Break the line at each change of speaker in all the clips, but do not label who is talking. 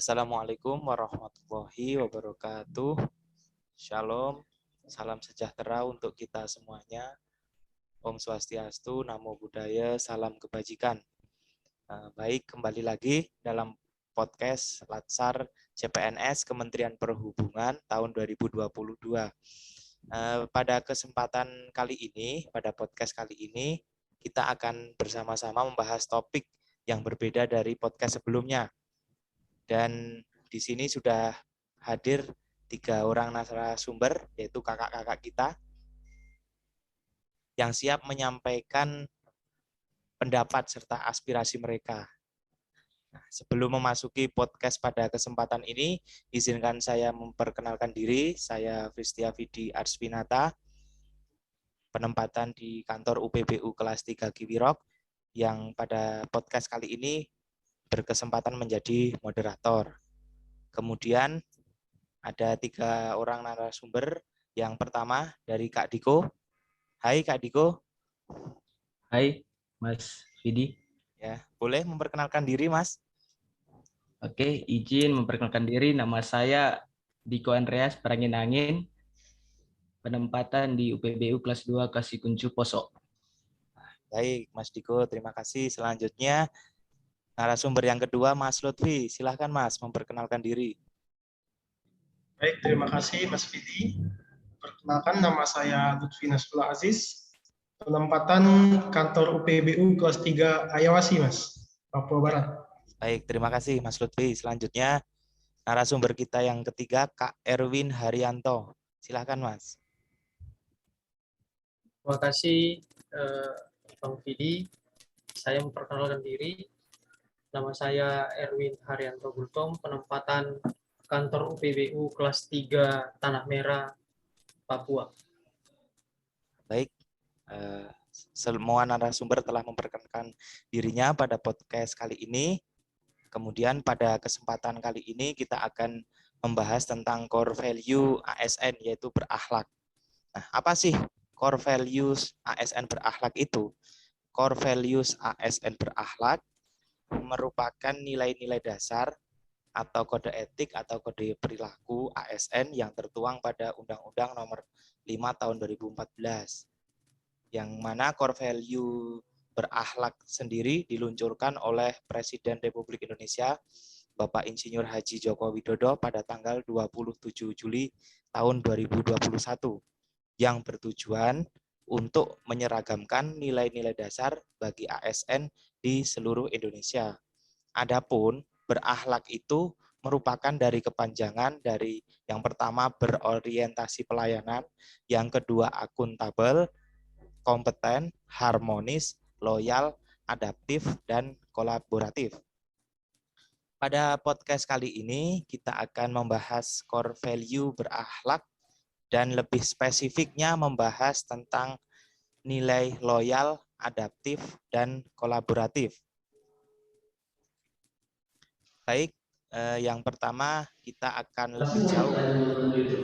Assalamualaikum warahmatullahi wabarakatuh. Shalom, salam sejahtera untuk kita semuanya. Om Swastiastu, Namo Buddhaya, salam kebajikan. Baik, kembali lagi dalam podcast Latsar CPNS Kementerian Perhubungan tahun 2022. Pada kesempatan kali ini, pada podcast kali ini, kita akan bersama-sama membahas topik yang berbeda dari podcast sebelumnya. Dan di sini sudah hadir 3 orang narasumber, yaitu kakak-kakak kita, yang siap menyampaikan pendapat serta aspirasi mereka. Nah, sebelum memasuki podcast pada kesempatan ini, izinkan saya memperkenalkan diri. Saya Fistia Vidi Arswinata, penempatan di kantor UPBU kelas 3 Kiwirok, yang pada podcast kali ini berkesempatan menjadi moderator. Kemudian ada 3 orang narasumber. Yang pertama dari Kak Diko. Hai Kak Diko.
Hai Mas Vidi.
Ya, boleh memperkenalkan diri Mas?
Oke, izin memperkenalkan diri. Nama saya Diko Andreas Parangin-Angin, penempatan di UPBU kelas 2 Kasikuncu Poso.
Baik, Mas Diko, terima kasih. Selanjutnya narasumber yang kedua Mas Lutfi. Silahkan Mas memperkenalkan diri.
Baik, terima kasih Mas Vidi. Perkenalkan, nama saya Lutfi Nasrullah Aziz, penempatan kantor UPBU kelas 3 Ayawasi, Mas, Papua Barat.
Baik, terima kasih Mas Lutfi. Selanjutnya narasumber kita yang ketiga Kak Erwin Haryanto. Silahkan Mas.
Terima kasih Bang Vidi. Saya memperkenalkan diri. Nama saya Erwin Haryanto Gultom, penempatan kantor UPBU kelas 3 Tanah Merah, Papua.
Baik, semua narasumber telah memperkenalkan dirinya pada podcast kali ini. Kemudian pada kesempatan kali ini kita akan membahas tentang core value ASN, yaitu berakhlak. Nah, apa sih core values ASN berakhlak itu? Core values ASN berakhlak merupakan nilai-nilai dasar atau kode etik atau kode perilaku ASN yang tertuang pada Undang-Undang Nomor 5 Tahun 2014. Yang mana core value berakhlak sendiri diluncurkan oleh Presiden Republik Indonesia Bapak Insinyur Haji Joko Widodo pada tanggal 27 Juli tahun 2021 yang bertujuan untuk menyeragamkan nilai-nilai dasar bagi ASN di seluruh Indonesia. Adapun berakhlak itu merupakan dari kepanjangan dari yang pertama berorientasi pelayanan, yang kedua akuntabel, kompeten, harmonis, loyal, adaptif, dan kolaboratif. Pada podcast kali ini kita akan membahas core value berakhlak dan lebih spesifiknya membahas tentang nilai loyal, adaptif, dan kolaboratif. Baik, yang pertama kita akan lebih jauh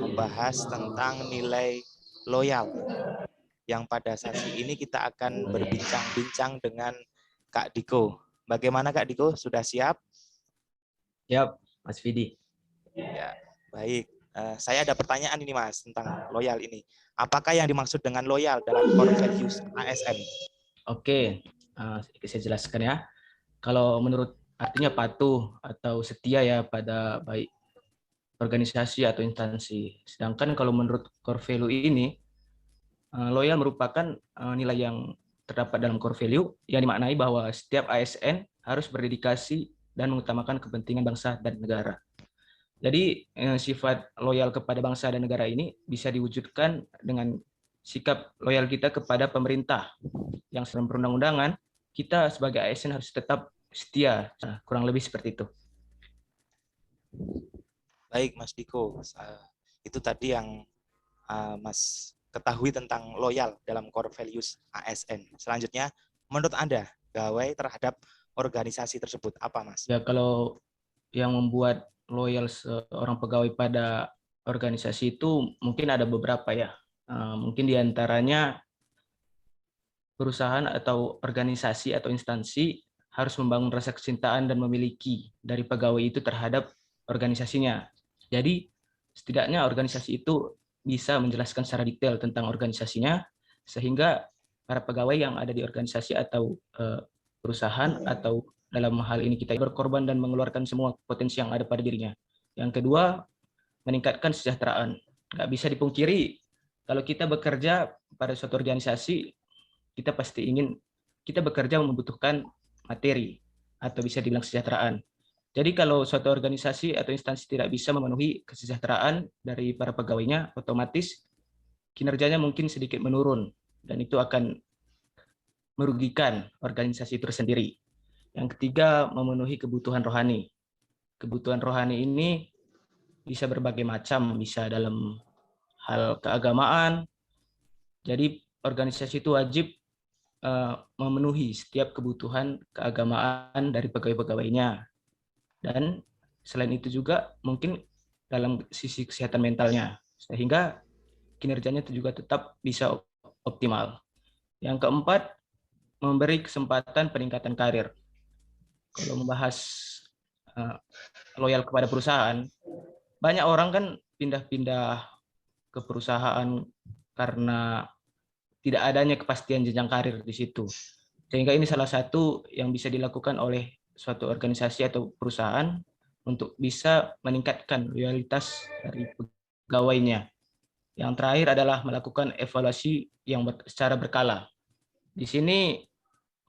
membahas tentang nilai loyal. Yang pada sesi ini kita akan berbincang-bincang dengan Kak Diko. Bagaimana Kak Diko? Sudah siap?
Siap, Mas Vidi.
Ya, baik. Saya ada pertanyaan ini Mas tentang loyal ini. Apakah yang dimaksud dengan loyal dalam core values ASN?
Oke, saya jelaskan ya. Kalau menurut artinya patuh atau setia ya pada baik organisasi atau instansi. Sedangkan kalau menurut core value ini, loyal merupakan nilai yang terdapat dalam core value yang dimaknai bahwa setiap ASN harus berdedikasi dan mengutamakan kepentingan bangsa dan negara. Jadi sifat loyal kepada bangsa dan negara ini bisa diwujudkan dengan sikap loyal kita kepada pemerintah yang dalam perundang-undangan kita sebagai ASN harus tetap setia. Nah, kurang lebih seperti itu.
Baik Mas Diko, itu tadi yang Mas ketahui tentang loyal dalam core values ASN. Selanjutnya, menurut Anda, gawai terhadap organisasi tersebut apa Mas?
Ya, kalau yang membuat loyal seorang pegawai pada organisasi itu mungkin ada beberapa ya. Mungkin diantaranya perusahaan atau organisasi atau instansi harus membangun rasa kecintaan dan memiliki dari pegawai itu terhadap organisasinya. Jadi setidaknya organisasi itu bisa menjelaskan secara detail tentang organisasinya, sehingga para pegawai yang ada di organisasi atau perusahaan atau dalam hal ini kita berkorban dan mengeluarkan semua potensi yang ada pada dirinya. Yang kedua, meningkatkan kesejahteraan. Nggak bisa dipungkiri, kalau kita bekerja pada suatu organisasi, kita pasti ingin, kita bekerja membutuhkan materi, atau bisa dibilang kesejahteraan. Jadi kalau suatu organisasi atau instansi tidak bisa memenuhi kesejahteraan dari para pegawainya, otomatis kinerjanya mungkin sedikit menurun, dan itu akan merugikan organisasi itu sendiri. Yang ketiga, memenuhi kebutuhan rohani. Kebutuhan rohani ini bisa berbagai macam, bisa dalam hal keagamaan. Jadi organisasi itu wajib memenuhi setiap kebutuhan keagamaan dari pegawai-pegawainya. Dan selain itu juga mungkin dalam sisi kesehatan mentalnya, sehingga kinerjanya itu juga tetap bisa optimal. Yang keempat, memberi kesempatan peningkatan karir. Kalau membahas loyal kepada perusahaan, banyak orang kan pindah-pindah ke perusahaan karena tidak adanya kepastian jenjang karir di situ. Sehingga ini salah satu yang bisa dilakukan oleh suatu organisasi atau perusahaan untuk bisa meningkatkan loyalitas dari pegawainya. Yang terakhir adalah melakukan evaluasi yang secara berkala. Di sini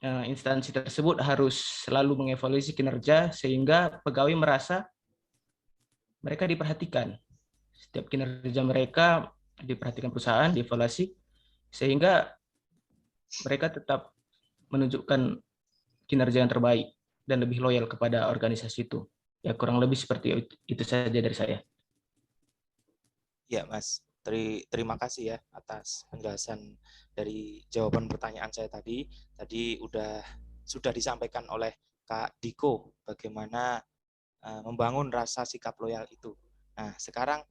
instansi tersebut harus selalu mengevaluasi kinerja sehingga pegawai merasa mereka diperhatikan. Setiap kinerja mereka diperhatikan perusahaan, dievaluasi, sehingga mereka tetap menunjukkan kinerja yang terbaik dan lebih loyal kepada organisasi itu. Ya, kurang lebih seperti itu saja dari saya.
Ya, Mas. Terima kasih ya atas penjelasan dari jawaban pertanyaan saya tadi. Tadi sudah disampaikan oleh Kak Diko bagaimana membangun rasa sikap loyal itu. Nah, sekarang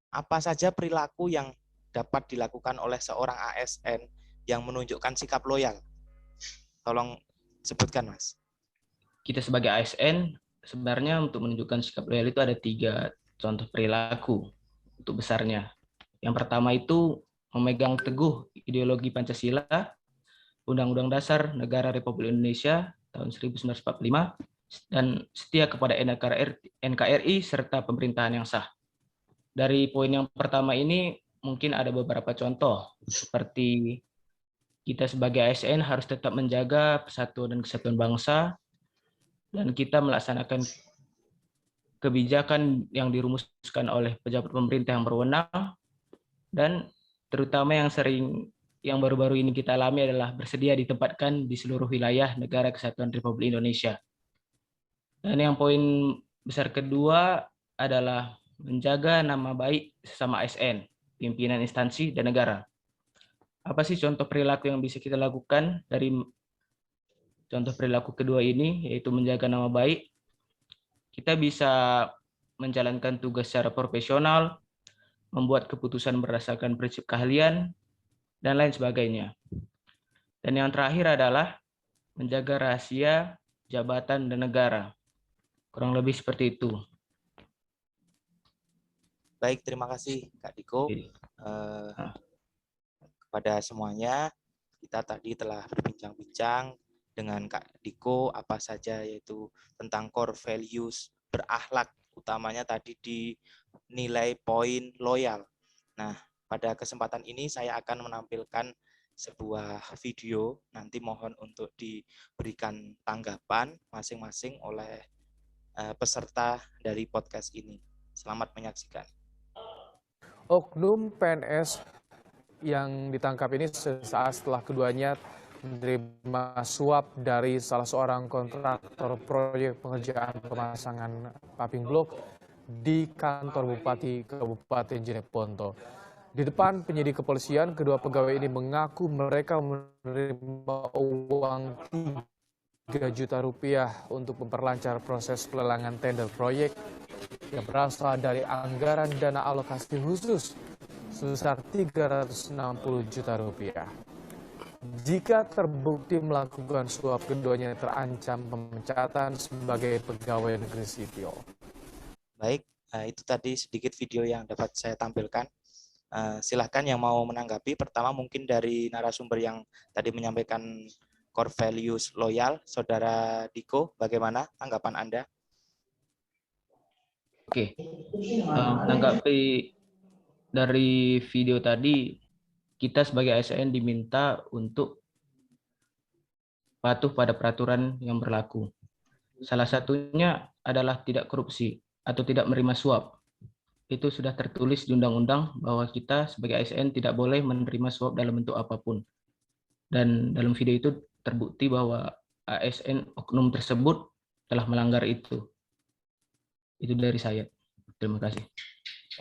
apa saja perilaku yang dapat dilakukan oleh seorang ASN yang menunjukkan sikap loyal? Tolong sebutkan, Mas.
Kita sebagai ASN sebenarnya untuk menunjukkan sikap loyal itu ada 3 contoh perilaku untuk besarnya. Yang pertama itu memegang teguh ideologi Pancasila, Undang-Undang Dasar Negara Republik Indonesia tahun 1945, dan setia kepada NKRI serta pemerintahan yang sah. Dari poin yang pertama ini mungkin ada beberapa contoh, seperti kita sebagai ASN harus tetap menjaga persatuan dan kesatuan bangsa, dan kita melaksanakan kebijakan yang dirumuskan oleh pejabat pemerintah yang berwenang, dan terutama yang baru-baru ini kita alami adalah bersedia ditempatkan di seluruh wilayah Negara Kesatuan Republik Indonesia. Dan yang poin besar kedua adalah menjaga nama baik sesama ASN, pimpinan instansi, dan negara. Apa sih contoh perilaku yang bisa kita lakukan dari contoh perilaku kedua ini, yaitu menjaga nama baik? Kita bisa menjalankan tugas secara profesional, membuat keputusan berdasarkan prinsip keahlian, dan lain sebagainya. Dan yang terakhir adalah menjaga rahasia jabatan dan negara. Kurang lebih seperti itu.
Baik, terima kasih Kak Diko. Kepada semuanya, kita tadi telah berbincang-bincang dengan Kak Diko apa saja, yaitu tentang core values berakhlak, utamanya tadi di nilai poin loyal. Nah, pada kesempatan ini saya akan menampilkan sebuah video, nanti mohon untuk diberikan tanggapan masing-masing oleh peserta dari podcast ini. Selamat menyaksikan.
Oknum PNS yang ditangkap ini sesaat setelah keduanya menerima suap dari salah seorang kontraktor proyek pengerjaan pemasangan paving blok di kantor Bupati Kabupaten Jeneponto. Di depan penyidik kepolisian, kedua pegawai ini mengaku mereka menerima uang 3 juta rupiah untuk memperlancar proses pelelangan tender proyek yang berasal dari anggaran dana alokasi khusus sebesar 360 juta rupiah. Jika terbukti melakukan suap, keduanya terancam pemecatan sebagai pegawai negeri sipil.
Baik, itu tadi sedikit video yang dapat saya tampilkan. Silahkan yang mau menanggapi. Pertama mungkin dari narasumber yang tadi menyampaikan core values loyal, Saudara Diko, bagaimana tanggapan Anda?
Oke, menanggapi dari video tadi, kita sebagai ASN diminta untuk patuh pada peraturan yang berlaku. Salah satunya adalah tidak korupsi atau tidak menerima suap. Itu sudah tertulis di undang-undang bahwa kita sebagai ASN tidak boleh menerima suap dalam bentuk apapun. Dan dalam video itu terbukti bahwa ASN oknum tersebut telah melanggar itu. Itu dari saya. Terima kasih.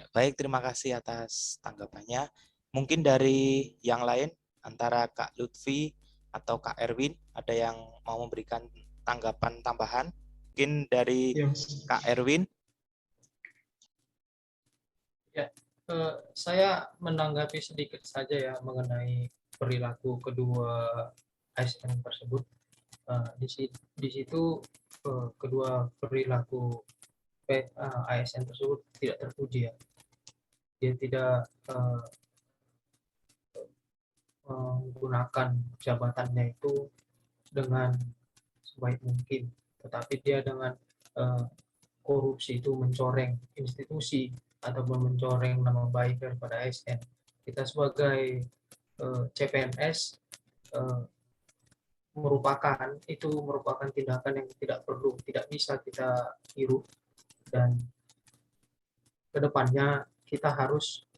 Baik, terima kasih atas tanggapannya. Mungkin dari yang lain, antara Kak Lutfi atau Kak Erwin, ada yang mau memberikan tanggapan tambahan? Mungkin dari Kak Erwin.
Ya, saya menanggapi sedikit saja ya mengenai perilaku kedua ASN tersebut. Di situ kedua perilaku ASN tersebut tidak terpuji ya. Dia tidak menggunakan jabatannya itu dengan sebaik mungkin, tetapi dia dengan korupsi itu mencoreng institusi ataupun mencoreng nama baik daripada ASN. Kita sebagai CPNS merupakan tindakan yang tidak bisa kita tiru, dan kedepannya kita harus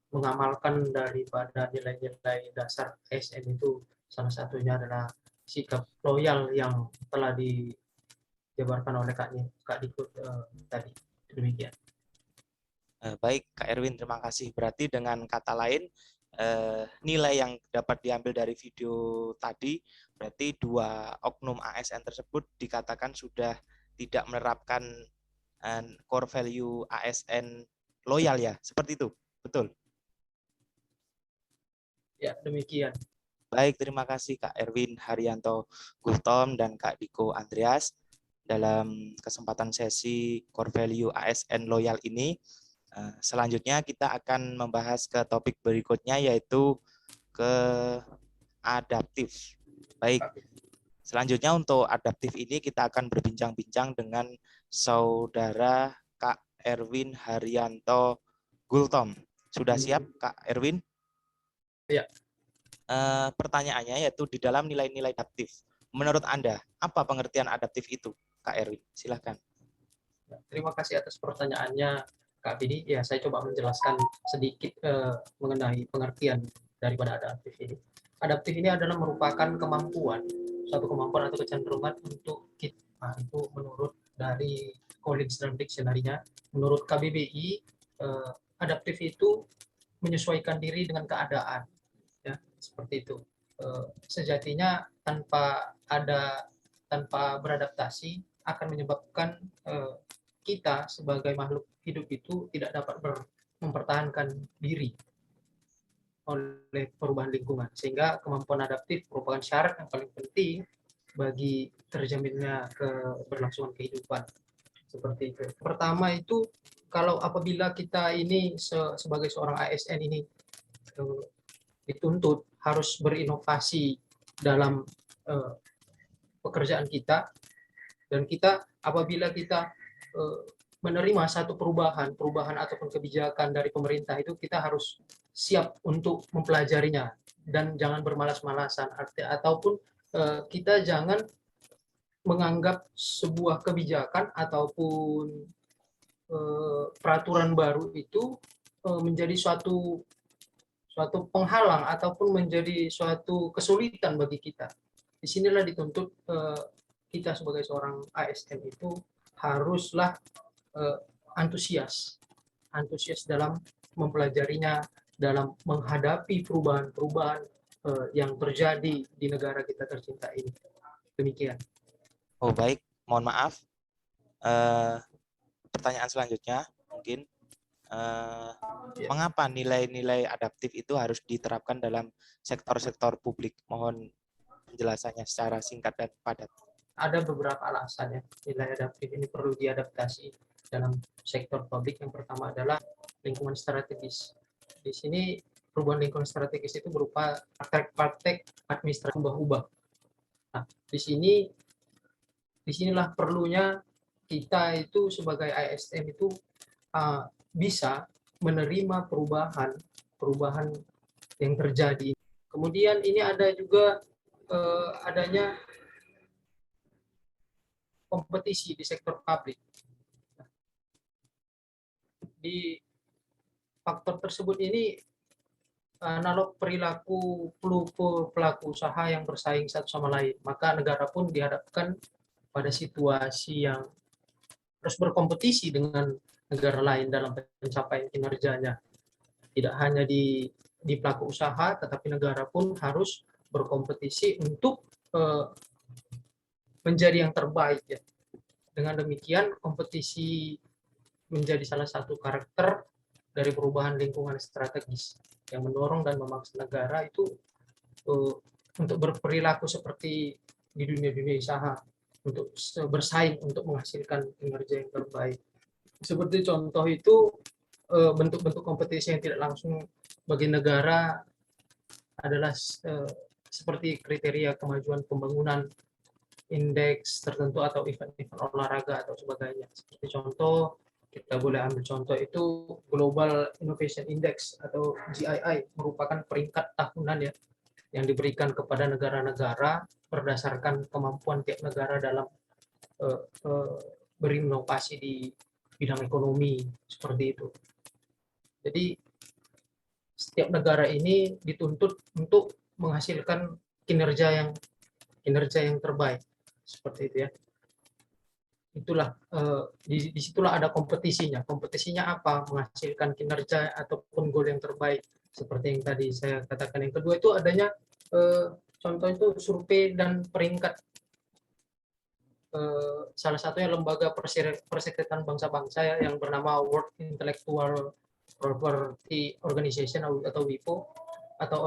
mengamalkan daripada nilai-nilai dasar ASN itu. Salah satunya adalah sikap loyal yang telah dijabarkan oleh Kak Diko tadi. Demikian.
Baik, Kak Erwin, terima kasih. Berarti dengan kata lain, nilai yang dapat diambil dari video tadi, berarti dua oknum ASN tersebut dikatakan sudah tidak menerapkan core value ASN loyal ya, seperti itu, betul?
Ya, demikian.
Baik, terima kasih Kak Erwin Haryanto Gultom dan Kak Diko Andreas. Dalam kesempatan sesi core value ASN loyal ini, selanjutnya kita akan membahas ke topik berikutnya, yaitu ke adaptif. Baik, selanjutnya untuk adaptif ini kita akan berbincang-bincang dengan Saudara Kak Erwin Haryanto Gultom. Sudah siap Kak Erwin?
Ya.
Pertanyaannya yaitu di dalam nilai-nilai adaptif. Menurut Anda, apa pengertian adaptif itu, Kak Erwin? Silahkan.
Terima kasih atas pertanyaannya, Kak Vidi. Ya, saya coba menjelaskan sedikit mengenai pengertian daripada adaptif ini. Adaptif ini adalah merupakan suatu kemampuan atau kecenderungan untuk kita. Nah, itu menurut dari Collins dalam dictionary-nya. Menurut KBBI, adaptif itu menyesuaikan diri dengan keadaan. Ya, seperti itu. Sejatinya tanpa beradaptasi akan menyebabkan kita sebagai makhluk hidup itu tidak dapat mempertahankan diri oleh perubahan lingkungan, sehingga kemampuan adaptif merupakan syarat yang paling penting bagi terjaminnya keberlangsungan kehidupan. Seperti itu. Pertama itu, kalau apabila kita ini sebagai seorang ASN ini dituntut harus berinovasi dalam pekerjaan kita, dan apabila kita menerima satu perubahan ataupun kebijakan dari pemerintah, itu kita harus siap untuk mempelajarinya dan jangan bermalas-malasan, ataupun kita jangan menganggap sebuah kebijakan ataupun peraturan baru itu menjadi suatu penghalang ataupun menjadi suatu kesulitan bagi kita. Disinilah dituntut kita sebagai seorang ASN itu haruslah antusias dalam mempelajarinya, dalam menghadapi perubahan-perubahan yang terjadi di negara kita tercinta ini. Demikian.
Oh baik, mohon maaf. Pertanyaan selanjutnya mungkin, mengapa nilai-nilai adaptif itu harus diterapkan dalam sektor-sektor publik? Mohon penjelasannya secara singkat dan padat.
ada beberapa alasan ya nilai adaptif ini perlu diadaptasi dalam sektor publik. Yang pertama adalah lingkungan strategis. Di sini perubahan lingkungan strategis itu berupa praktek-praktek administrasi ubah-ubah. Nah, disinilah perlunya kita itu sebagai ASN itu bisa menerima perubahan yang terjadi. Kemudian ini ada juga adanya kompetisi di sektor publik. Di faktor tersebut ini analog perilaku pelaku usaha yang bersaing satu sama lain, maka negara pun dihadapkan pada situasi yang harus berkompetisi dengan negara lain dalam pencapaian kinerjanya. Tidak hanya di pelaku usaha, tetapi negara pun harus berkompetisi untuk menjadi yang terbaik ya. Dengan demikian kompetisi menjadi salah satu karakter dari perubahan lingkungan strategis yang mendorong dan memaksa negara itu untuk berperilaku seperti di dunia usaha, untuk bersaing untuk menghasilkan kinerja yang terbaik. Seperti contoh itu bentuk-bentuk kompetisi yang tidak langsung bagi negara adalah seperti kriteria kemajuan pembangunan, indeks tertentu atau event-event olahraga atau sebagainya. Seperti contoh, kita boleh ambil contoh itu Global Innovation Index atau GII, merupakan peringkat tahunan ya yang diberikan kepada negara-negara berdasarkan kemampuan tiap negara dalam berinovasi di bidang ekonomi, seperti itu. Jadi setiap negara ini dituntut untuk menghasilkan kinerja yang terbaik, seperti itu ya. Itulah disitulah ada kompetisinya. Kompetisinya apa? Menghasilkan kinerja ataupun goal yang terbaik, seperti yang tadi saya katakan. Yang kedua itu adanya contoh itu survei dan peringkat. Salah satunya lembaga perserikatan bangsa-bangsa ya, yang bernama World Intellectual Property Organization atau WIPO, atau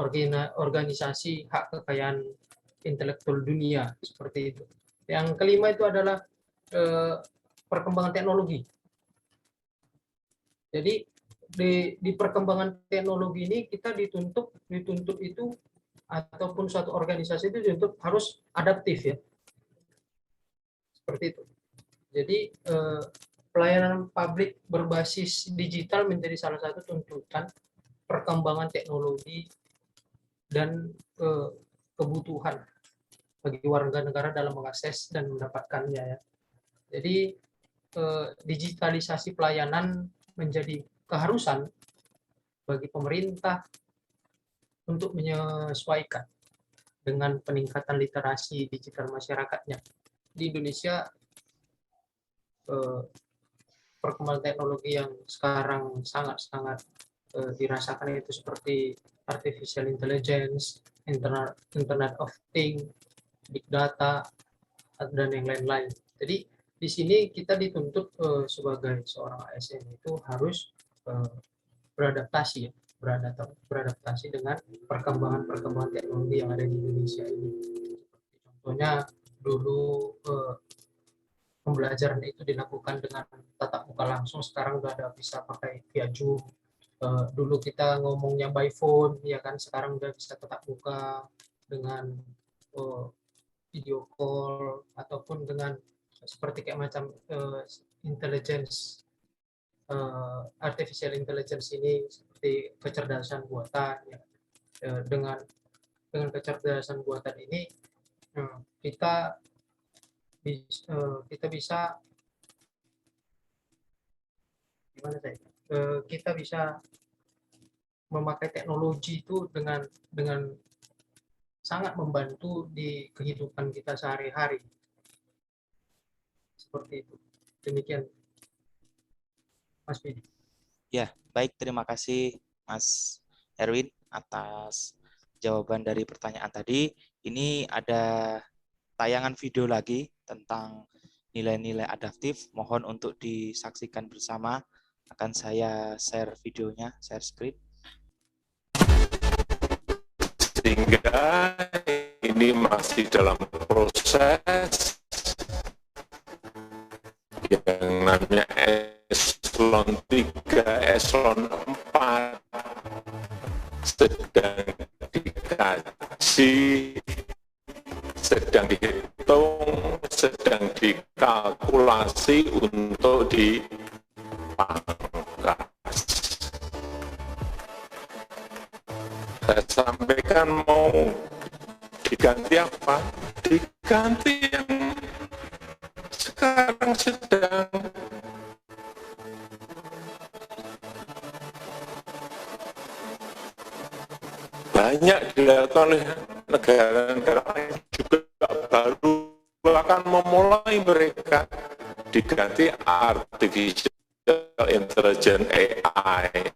organisasi hak kekayaan intelektual dunia, seperti itu. Yang kelima itu adalah perkembangan teknologi. Jadi di perkembangan teknologi ini kita dituntut itu, ataupun suatu organisasi itu dituntut harus adaptif ya, seperti itu. Jadi pelayanan publik berbasis digital menjadi salah satu tuntutan perkembangan teknologi dan kebutuhan bagi warga negara dalam mengakses dan mendapatkannya ya. Jadi digitalisasi pelayanan menjadi keharusan bagi pemerintah untuk menyesuaikan dengan peningkatan literasi digital masyarakatnya. Di Indonesia perkembangan teknologi yang sekarang sangat-sangat dirasakan itu seperti artificial intelligence, internet of things, big data, dan yang lain-lain. Jadi di sini kita dituntut sebagai seorang ASN itu harus beradaptasi dengan perkembangan teknologi yang ada di Indonesia ini. Contohnya dulu pembelajaran itu dilakukan dengan tatap muka langsung, sekarang udah bisa pakai via Zoom. Dulu kita ngomongnya by phone, ya kan, sekarang udah bisa tatap muka dengan video call, ataupun dengan seperti kayak macam intelligence, artificial intelligence ini seperti kecerdasan buatan ya. Dengan kecerdasan buatan ini kita bisa gimana saya? Kita bisa memakai teknologi itu dengan sangat membantu di kehidupan kita sehari-hari. Seperti itu. Demikian, Mas Fidi.
Ya, baik. Terima kasih, Mas Erwin, atas jawaban dari pertanyaan tadi. Ini ada tayangan video lagi tentang nilai-nilai adaptif. Mohon untuk disaksikan bersama. Akan saya share videonya, share screen.
Sehingga ini masih dalam proses eselon 4 sedang dikaji, sedang dihitung, sedang dikalkulasi untuk dipangkas. Saya sampaikan mau diganti apa? Diganti yang sekarang sedang banyak dilakukan oleh negara-negara lain juga baru akan memulai mereka, diganti artificial intelligence AI.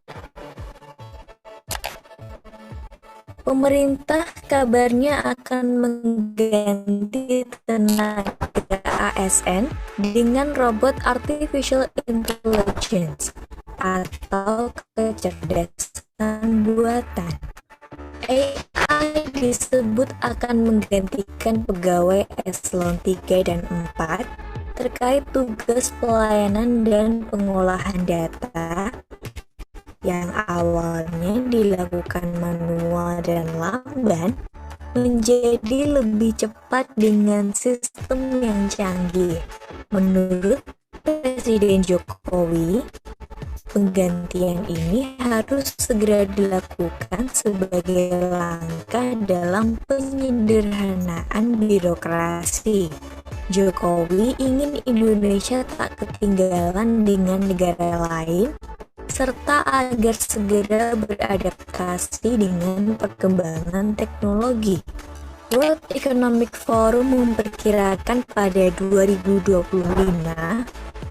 Pemerintah kabarnya akan mengganti tenaga ASN dengan robot artificial intelligence atau kecerdasan buatan. AI disebut akan menggantikan pegawai eselon 3 dan 4 terkait tugas pelayanan dan pengolahan data yang awalnya dilakukan manual dan lamban menjadi lebih cepat dengan sistem yang canggih. Menurut Presiden Jokowi, penggantian ini harus segera dilakukan sebagai langkah dalam penyederhanaan birokrasi. Jokowi ingin Indonesia tak ketinggalan dengan negara lain serta agar segera beradaptasi dengan perkembangan teknologi. World Economic Forum memperkirakan pada 2025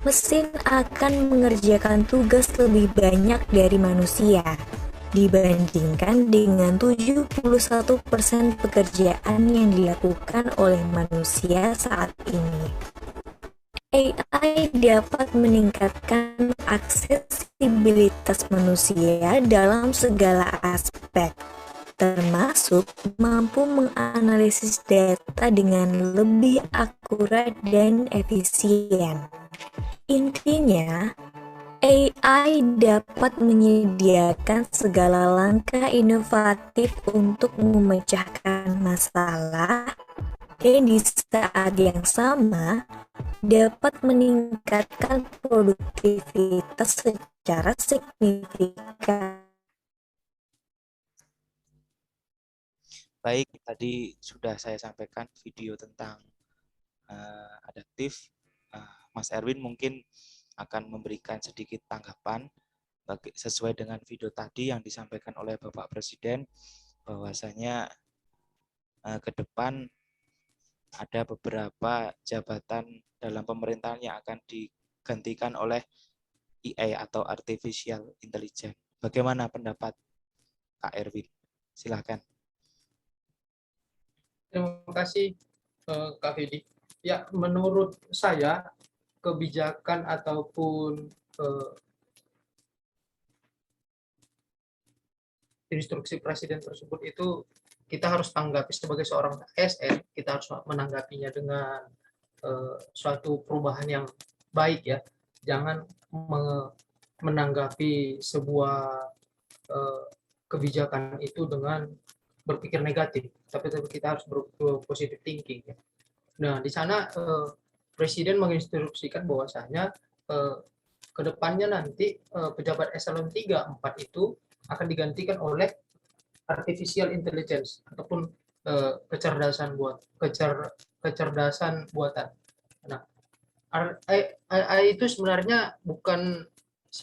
mesin akan mengerjakan tugas lebih banyak dari manusia dibandingkan dengan 71% pekerjaan yang dilakukan oleh manusia saat ini. AI dapat meningkatkan aksesibilitas manusia dalam segala aspek, termasuk mampu menganalisis data dengan lebih akurat dan efisien. Intinya, AI dapat menyediakan segala langkah inovatif untuk memecahkan masalah dan di saat yang sama dapat meningkatkan produktivitas secara signifikan.
Baik, tadi sudah saya sampaikan video tentang adaptif. Mas Erwin mungkin akan memberikan sedikit tanggapan sesuai dengan video tadi yang disampaikan oleh Bapak Presiden, bahwasanya ke depan ada beberapa jabatan dalam pemerintahan yang akan digantikan oleh AI atau Artificial Intelligence. Bagaimana pendapat Kak Erwin? Silakan.
Terima kasih Kak Fidi. Ya, menurut saya kebijakan ataupun instruksi presiden tersebut itu kita harus tanggapi sebagai seorang ASN, kita harus menanggapinya dengan suatu perubahan yang baik ya. Jangan menanggapi sebuah kebijakan itu dengan berpikir negatif, tapi kita harus berpositif thinking ya. Nah, di sana Presiden menginstruksikan bahwasanya kedepannya nanti pejabat eselon 3, 4 itu akan digantikan oleh artificial intelligence ataupun kecerdasan buatan. Nah, AI itu sebenarnya bukan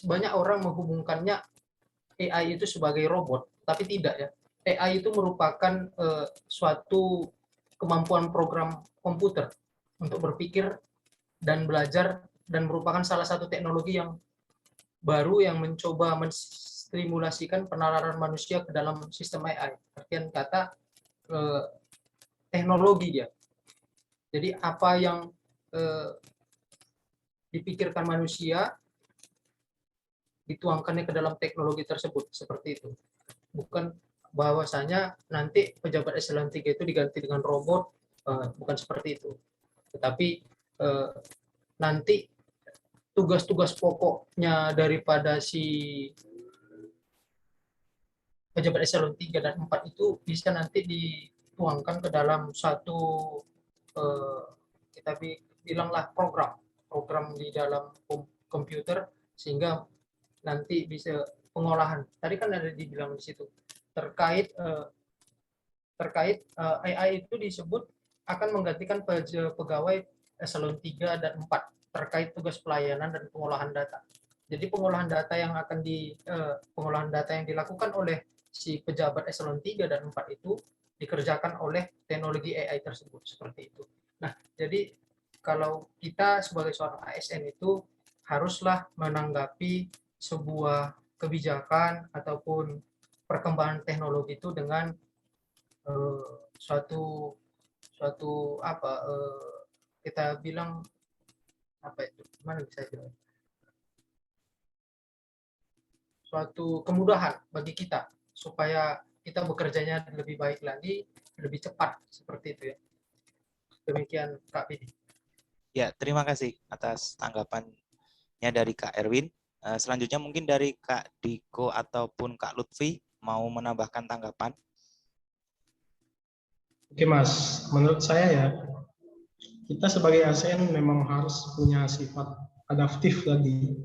banyak orang menghubungkannya AI itu sebagai robot, tapi tidak ya. AI itu merupakan suatu kemampuan program komputer untuk berpikir dan belajar dan merupakan salah satu teknologi yang baru yang mencoba menstimulasikan penalaran manusia ke dalam sistem AI. Artian kata teknologi dia. Jadi apa yang dipikirkan manusia dituangkannya ke dalam teknologi tersebut, seperti itu. Bukan bahwasanya nanti pejabat eselon 3 itu diganti dengan robot, bukan seperti itu. Tetapi nanti tugas-tugas pokoknya daripada si pejabat eselon 3 dan 4 itu bisa nanti dituangkan ke dalam satu kita bilanglah program di dalam komputer, sehingga nanti bisa pengolahan. Tadi kan ada dibilang di situ terkait AI itu disebut akan menggantikan pegawai eselon 3 dan 4 terkait tugas pelayanan dan pengolahan data. Jadi pengolahan data yang dilakukan oleh si pejabat eselon 3 dan 4 itu dikerjakan oleh teknologi AI tersebut, seperti itu. Nah, jadi kalau kita sebagai seorang ASN itu haruslah menanggapi sebuah kebijakan ataupun perkembangan teknologi itu dengan suatu kita bilang gimana bisa bilang, suatu kemudahan bagi kita supaya kita bekerjanya lebih baik lagi, lebih cepat, seperti itu ya. Demikian Kak Pidi.
Ya, terima kasih atas tanggapannya dari Kak Erwin. Selanjutnya mungkin dari Kak Diko ataupun Kak Lutfi mau menambahkan tanggapan.
Oke Mas, menurut saya ya, kita sebagai ASN memang harus punya sifat adaptif tadi.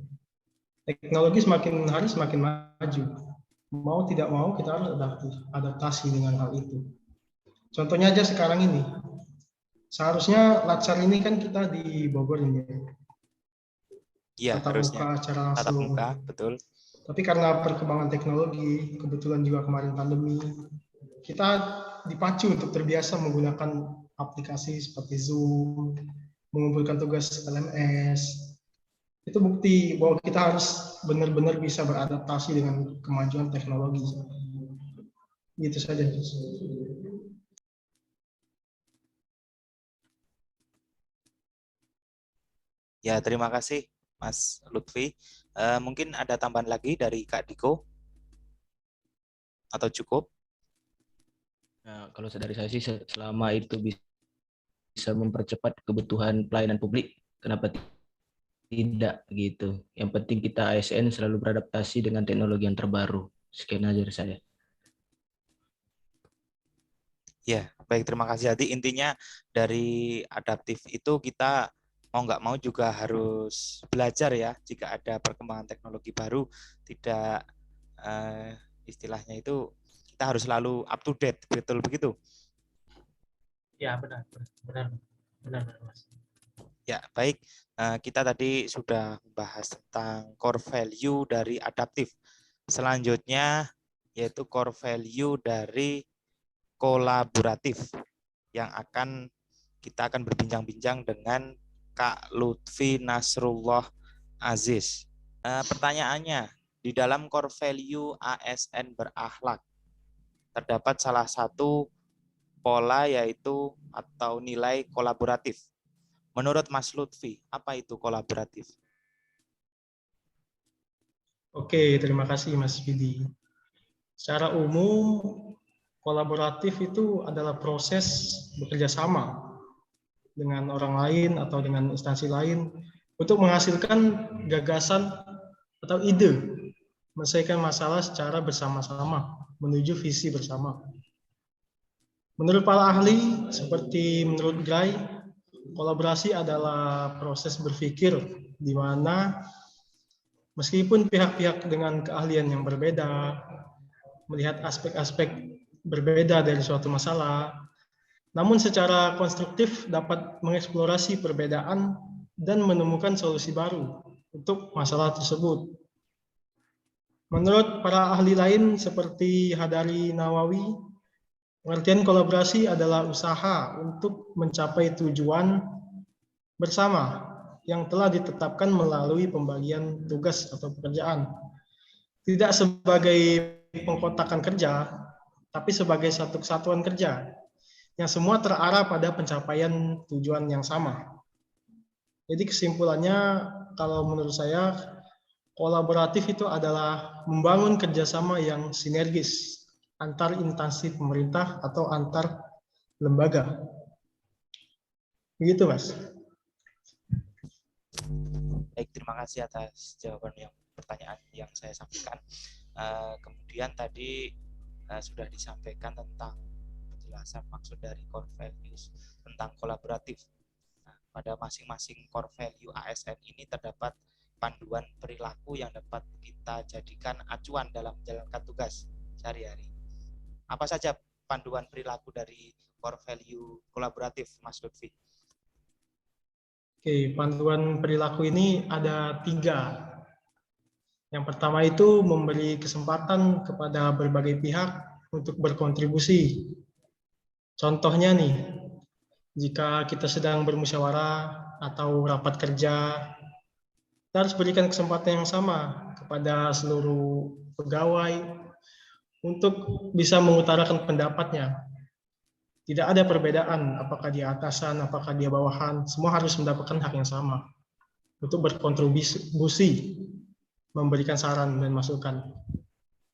Teknologi semakin hari semakin maju. Mau tidak mau kita harus adaptasi dengan hal itu. Contohnya aja sekarang ini. Seharusnya Latsar ini kan kita di Bogor ini.
Iya, harusnya
acara
tatap
langsung.
muka, betul.
Tapi karena perkembangan teknologi, kebetulan juga kemarin pandemi, kita dipacu untuk terbiasa menggunakan aplikasi seperti Zoom, mengumpulkan tugas LMS. Itu bukti bahwa kita harus benar-benar bisa beradaptasi dengan kemajuan teknologi. Gitu saja.
Ya, terima kasih Mas Lutfi. Mungkin ada tambahan lagi dari Kak Diko? Atau cukup?
Nah, kalau dari saya sih selama itu bisa mempercepat kebutuhan pelayanan publik, kenapa tidak gitu. Yang penting kita ASN selalu beradaptasi dengan teknologi yang terbaru. Sekian aja dari saya.
Ya, baik, terima kasih. Jadi intinya dari adaptif itu kita mau nggak mau juga harus belajar ya. Jika ada perkembangan teknologi baru, tidak istilahnya itu kita harus selalu up to date, betul begitu?
Ya, benar Mas.
Ya, baik. Kita tadi sudah membahas tentang core value dari adaptif. Selanjutnya yaitu core value dari kolaboratif yang kita akan berbincang-bincang dengan Kak Lutfi Nasrullah Aziz. Pertanyaannya, di dalam core value ASN berakhlak terdapat salah satu pola yaitu atau nilai kolaboratif. Menurut Mas Lutfi, apa itu kolaboratif?
Oke, terima kasih Mas Vidi. Secara umum, kolaboratif itu adalah proses bekerja sama dengan orang lain atau dengan instansi lain untuk menghasilkan gagasan atau ide, menyelesaikan masalah secara bersama-sama, menuju visi bersama. Menurut para ahli, seperti menurut Gray, kolaborasi adalah proses berpikir di mana meskipun pihak-pihak dengan keahlian yang berbeda, melihat aspek-aspek berbeda dari suatu masalah, namun secara konstruktif dapat mengeksplorasi perbedaan dan menemukan solusi baru untuk masalah tersebut. Menurut para ahli lain seperti Hadari Nawawi, pengertian kolaborasi adalah usaha untuk mencapai tujuan bersama yang telah ditetapkan melalui pembagian tugas atau pekerjaan. Tidak sebagai pengkotakan kerja, tapi sebagai satu kesatuan kerja yang semua terarah pada pencapaian tujuan yang sama. Jadi kesimpulannya, kalau menurut saya, kolaboratif itu adalah membangun kerjasama yang sinergis antar instansi pemerintah atau antar lembaga. Begitu, Mas.
Baik, terima kasih atas jawaban pertanyaan yang saya sampaikan. Kemudian tadi sudah disampaikan tentang penjelasan maksud dari core values tentang kolaboratif. Nah, pada masing-masing core value ASN ini terdapat panduan perilaku yang dapat kita jadikan acuan dalam menjalankan tugas sehari-hari. Apa saja panduan perilaku dari core value kolaboratif, Mas Lutfi?
Oke, panduan perilaku ini ada 3. Yang pertama itu memberi kesempatan kepada berbagai pihak untuk berkontribusi. Contohnya nih, jika kita sedang bermusyawarah atau rapat kerja, kita harus berikan kesempatan yang sama kepada seluruh pegawai untuk bisa mengutarakan pendapatnya. Tidak ada perbedaan, apakah dia atasan, apakah dia bawahan, semua harus mendapatkan hak yang sama untuk berkontribusi, memberikan saran dan masukan.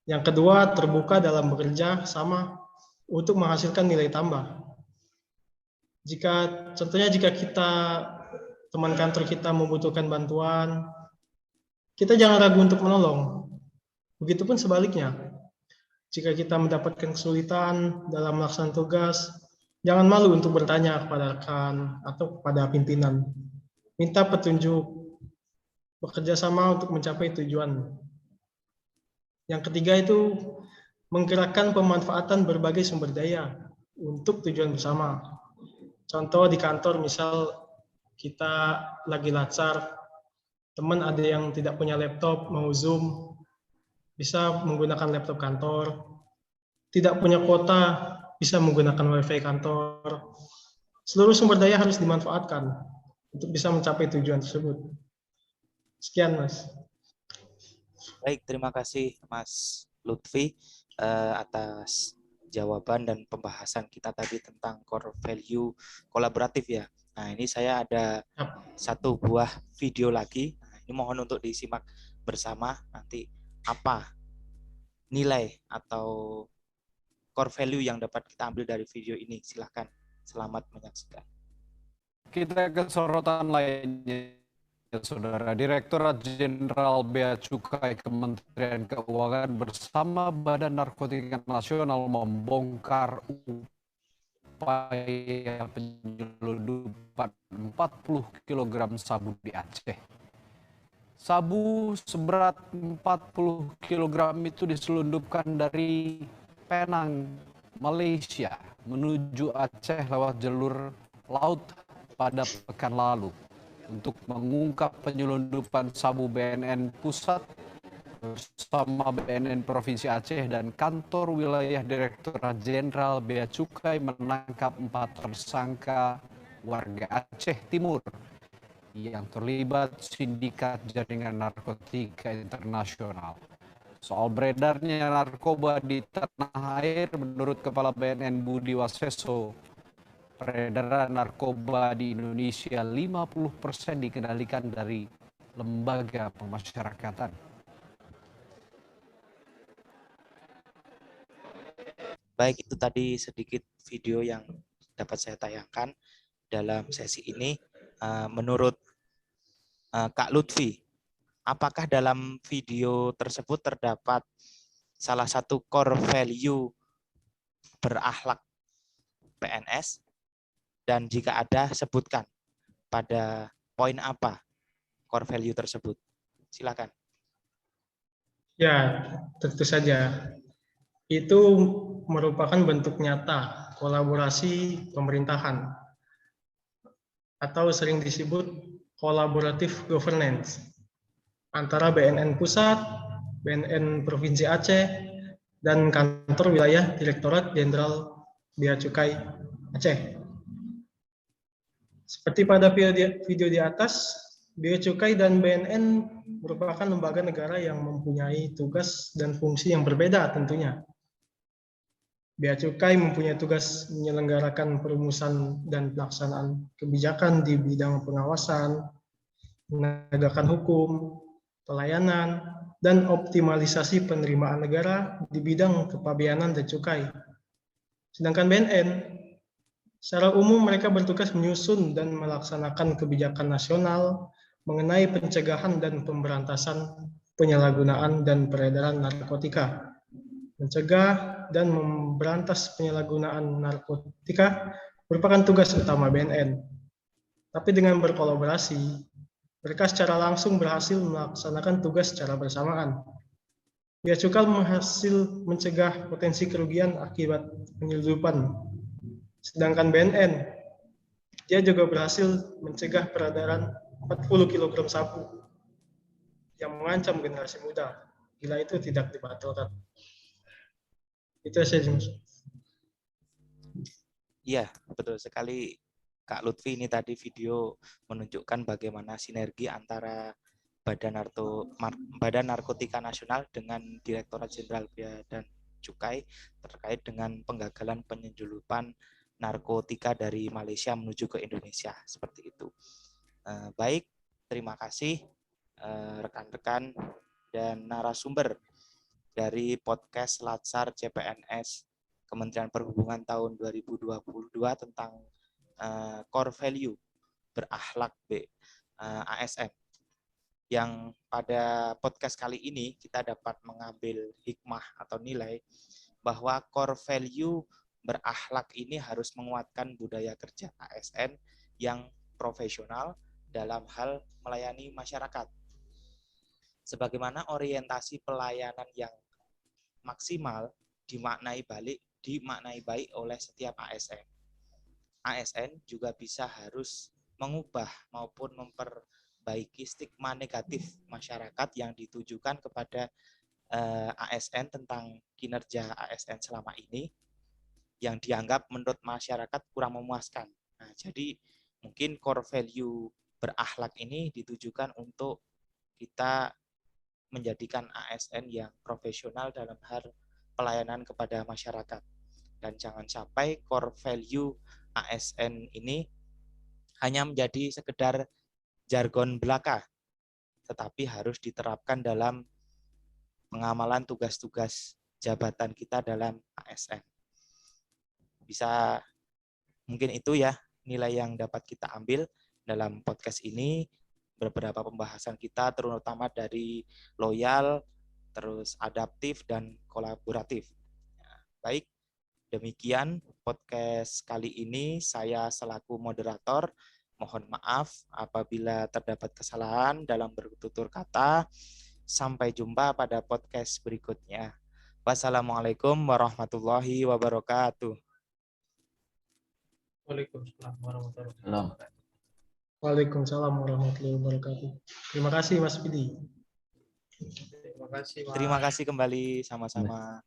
Yang kedua, terbuka dalam bekerja sama untuk menghasilkan nilai tambah. Contohnya jika teman kantor kita membutuhkan bantuan, kita jangan ragu untuk menolong. Begitupun sebaliknya, jika kita mendapatkan kesulitan dalam melaksanakan tugas, jangan malu untuk bertanya kepada rekan atau kepada pimpinan. Minta petunjuk, bekerja sama untuk mencapai tujuan. Yang ketiga itu menggerakkan pemanfaatan berbagai sumber daya untuk tujuan bersama. Contoh di kantor, misal kita lagi latsar, teman ada yang tidak punya laptop, mau Zoom, bisa menggunakan laptop kantor. Tidak punya kuota, bisa menggunakan WiFi kantor. Seluruh sumber daya harus dimanfaatkan untuk bisa mencapai tujuan tersebut. Sekian, Mas.
Baik, terima kasih Mas Lutfi atas jawaban dan pembahasan kita tadi tentang core value kolaboratif ya. Nah, ini saya ada satu buah video lagi. Nah, ini mohon untuk disimak bersama nanti apa nilai atau core value yang dapat kita ambil dari video ini. Silahkan, selamat menyaksikan.
Kita ke sorotan lainnya, Saudara. Direktorat Jenderal Bea Cukai Kementerian Keuangan bersama Badan Narkotika Nasional membongkar upaya penyelundupan 40 kg sabu di Aceh. Sabu seberat 40 kg itu diselundupkan dari Penang, Malaysia menuju Aceh lewat jalur laut pada pekan lalu. Untuk mengungkap penyelundupan sabu, BNN Pusat bersama BNN Provinsi Aceh dan Kantor Wilayah Direktorat Jenderal Bea Cukai menangkap 4 tersangka warga Aceh Timur yang terlibat sindikat jaringan narkotika internasional. Soal beredarnya narkoba di tanah air, menurut Kepala BNN Budi Waseso, peredaran narkoba di Indonesia 50% dikendalikan dari lembaga pemasyarakatan.
Baik, itu tadi sedikit video yang dapat saya tayangkan dalam sesi ini. Menurut Kak Lutfi, apakah dalam video tersebut terdapat salah satu core value berakhlak PNS? Dan jika ada, sebutkan pada poin apa core value tersebut. Silakan.
Ya, tentu saja. Itu merupakan bentuk nyata kolaborasi pemerintahan atau sering disebut collaborative governance antara BNN Pusat, BNN Provinsi Aceh, dan Kantor Wilayah Direktorat Jenderal Bea Cukai Aceh. Seperti pada video di atas, Bea Cukai dan BNN merupakan lembaga negara yang mempunyai tugas dan fungsi yang berbeda tentunya. Bea Cukai mempunyai tugas menyelenggarakan perumusan dan pelaksanaan kebijakan di bidang pengawasan, penegakan hukum, pelayanan, dan optimalisasi penerimaan negara di bidang kepabeanan dan cukai. Sedangkan BNN, secara umum mereka bertugas menyusun dan melaksanakan kebijakan nasional mengenai pencegahan dan pemberantasan penyalahgunaan dan peredaran narkotika, mencegah, dan memberantas penyalahgunaan narkotika merupakan tugas utama BNN. Tapi dengan berkolaborasi, mereka secara langsung berhasil melaksanakan tugas secara bersamaan. Bea Cukai berhasil mencegah potensi kerugian akibat penyelundupan. Sedangkan BNN, dia juga berhasil mencegah peredaran 40 kg sabu yang mengancam generasi muda. Bila itu tidak dibatalkan. Itu saja, Mas.
Iya, betul sekali Kak Lutfi. Ini tadi video menunjukkan bagaimana sinergi antara Badan Narkotika Nasional dengan Direktorat Jenderal Bea dan Cukai terkait dengan penggagalan penyelundupan narkotika dari Malaysia menuju ke Indonesia, seperti itu. Baik, terima kasih rekan-rekan dan narasumber dari podcast Latsar CPNS Kementerian Perhubungan tahun 2022 tentang core value berakhlak ASN. Yang pada podcast kali ini kita dapat mengambil hikmah atau nilai bahwa core value berakhlak ini harus menguatkan budaya kerja ASN yang profesional dalam hal melayani masyarakat. Sebagaimana orientasi pelayanan yang maksimal dimaknai baik oleh setiap ASN. ASN juga bisa harus mengubah maupun memperbaiki stigma negatif masyarakat yang ditujukan kepada ASN tentang kinerja ASN selama ini yang dianggap menurut masyarakat kurang memuaskan. Nah, jadi mungkin core value berakhlak ini ditujukan untuk kita menjadikan ASN yang profesional dalam hal pelayanan kepada masyarakat. Dan jangan sampai core value ASN ini hanya menjadi sekedar jargon belaka, tetapi harus diterapkan dalam pengamalan tugas-tugas jabatan kita dalam ASN. Bisa mungkin itu ya nilai yang dapat kita ambil dalam podcast ini. Beberapa pembahasan kita terutama dari loyal, terus adaptif, dan kolaboratif. Baik, demikian podcast kali ini. Saya selaku moderator, mohon maaf apabila terdapat kesalahan dalam bertutur kata. Sampai jumpa pada podcast berikutnya. Wassalamualaikum warahmatullahi wabarakatuh.
Waalaikumsalam warahmatullahi wabarakatuh.
Waalaikumsalam warahmatullahi wabarakatuh. Terima kasih Mas Fidi.
Terima kasih, Mas.
Terima kasih kembali, sama-sama.